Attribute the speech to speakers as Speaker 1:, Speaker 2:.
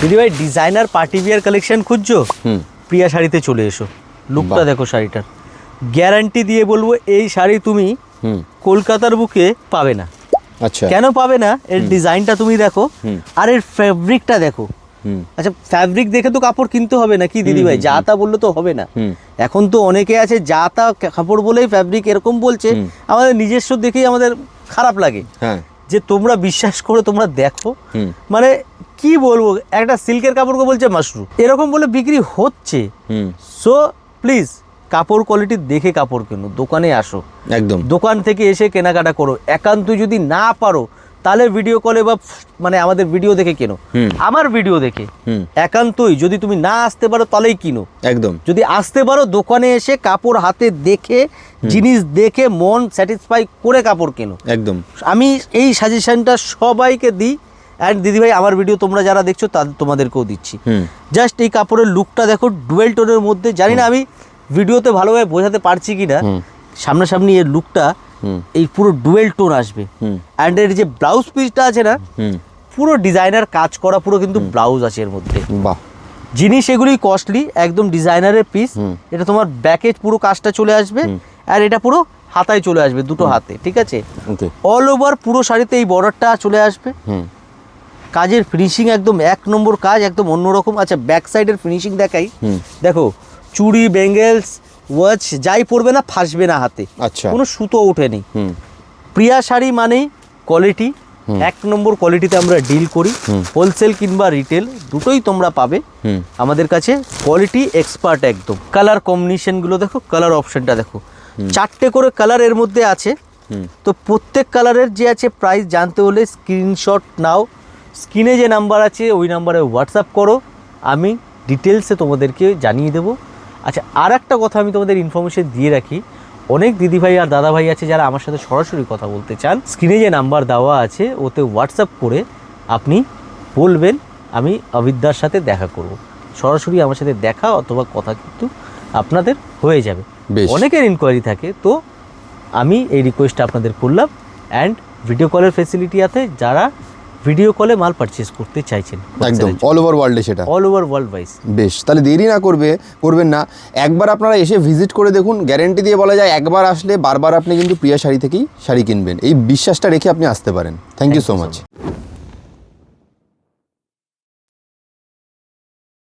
Speaker 1: দিদি ভাই designer party বিয়ার collection খুঁজছো? প্রিয়া শাড়িতে চলে এসো। লুকটা দেখো শাড়িটার, গ্যারান্টি দিয়ে বলবো এই শাড়ি তুমি কলকাতার বুকে পাবে না।
Speaker 2: আচ্ছা,
Speaker 1: কেন পাবে না? এর ডিজাইনটা তুমি দেখো, আর এর ফ্যাব্রিকটা দেখো। আচ্ছা, ফ্যাব্রিক দেখে তো কাপড় কিনতে হবে না কি দিদি ভাই? যা তা বললে তো হবে না। এখন তো অনেকে আছে যা তা কাপড় বলেই ফ্যাব্রিক এরকম বলছে, আমাদের নিজস্ব দেখেই আমাদের খারাপ লাগে। যে তোমরা বিশ্বাস করে তোমরা দেখো, মানে কি বলবো, একটা সিল্কের কাপড়কে বলছে মাশরু, এরকম বলে বিক্রি হচ্ছে। সো প্লিজ কাপড় কোয়ালিটি দেখে কাপড় কেনো, দোকানে আসো, একদম দোকান থেকে এসে কেনাকাটা করো। একান্ত যদি না পারো তাহলে ভিডিও কলে বা মানে আমাদের ভিডিও দেখে কেনো, আমার ভিডিও দেখে। একান্তই যদি তুমি না আসতে পারো তাহলেই কিনো। একদম যদি আসতে পারো দোকানে এসে কাপড় হাতে দেখে, জিনিস দেখে মন স্যাটিসফাই করে কাপড় কেনো। একদম আমি এই সাজেশনটা সবাইকে দিই। অ্যান্ড দিদিভাই আমার ভিডিও তোমরা যারা দেখছো তাদের তোমাদেরকেও দিচ্ছি। জাস্ট এই কাপড়ের লুকটা দেখো, ডুয়েল টোনের মধ্যে। জানি না আমি ভিডিওতে ভালোভাবে বোঝাতে পারছি কিনা, সামনাসামনি এর লুকটা এই পুরো ডুয়েল টোন আসবে। অ্যান্ড এর যে ব্লাউজ পিসটা আছে না, পুরো ডিজাইনার কাজ করা, পুরো কিন্তু ব্লাউজ আছে এর মধ্যে। বাহ, জিনিস এগুলি কস্টলি, একদম ডিজাইনারের পিস। এটা তোমার ব্যাকে পুরো কাজটা চলে আসবে, আর এটা পুরো হাতায় চলে আসবে, দুটো হাতে, ঠিক আছে? অল ওভার পুরো শাড়িতে এই বর্ডারটা চলে আসবে। কাজের ফিনিশিং একদম এক নম্বর কাজ, একদম অন্যরকম। আচ্ছা, ব্যাক সাইডের ফিনিশিং দেখাই। দেখো, চুড়ি, বেঙ্গেলস, ওয়াচ যাই পরবে না ফাঁসবে না হাতে। আচ্ছা, কোনো সুতো ওঠেনি। প্রিয়া শাড়ি মানেই কোয়ালিটি, এক নম্বর কোয়ালিটিতে আমরা ডিল করি। হোলসেল কিংবা রিটেল দুটোই তোমরা পাবে আমাদের কাছে। কোয়ালিটি এক্সপার্ট একদম। কালার কম্বিনেশনগুলো দেখো, কালার অপশনটা দেখো, 4টে করে কালার এর মধ্যে আছে। তো প্রত্যেক কালারের যে আছে প্রাইস জানতে হলে স্ক্রিনশট নাও, স্ক্রিনে যে নাম্বার আছে ওই নাম্বারে হোয়াটসঅ্যাপ করো, আমি ডিটেলসে তোমাদেরকে জানিয়ে দেবো। আচ্ছা, আর একটা কথা আমি তোমাদের ইনফরমেশন দিয়ে রাখি, অনেক দিদিভাই আর দাদাভাই আছে যারা আমার সাথে সরাসরি কথা বলতে চান। স্ক্রিনে যে নাম্বার দেওয়া আছে ওতে হোয়াটসঅ্যাপ করে আপনি বলবেন আমি অবিদ্যার সাথে দেখা করব। সরাসরি আমার সাথে দেখা অথবা কথা কিন্তু আপনাদের হয়ে যাবে। অনেকের ইনকোয়ারি থাকে, তো আমি এই রিকোয়েস্টটা আপনাদের করলাম। অ্যান্ড ভিডিও কলের ফেসিলিটি আছে, যারা ভিডিও কলে মাল পারচেজ করতে চাইছেন
Speaker 2: একদম অল ওভার ওয়ার্ল্ডে, সেটা
Speaker 1: অল ওভার ওয়ার্ল্ড ওয়াইজ।
Speaker 2: বেশ, তাহলে দেরি না করবেন না, একবার আপনারা এসে ভিজিট করে দেখুন। গ্যারেন্টি দিয়ে বলা যায় একবার আসলে বারবার আপনি কিন্তু প্রিয়া শাড়ি থেকেই শাড়ি কিনবেন, এই বিশ্বাসটা রেখে আপনি আসতে পারেন। Thank you so much.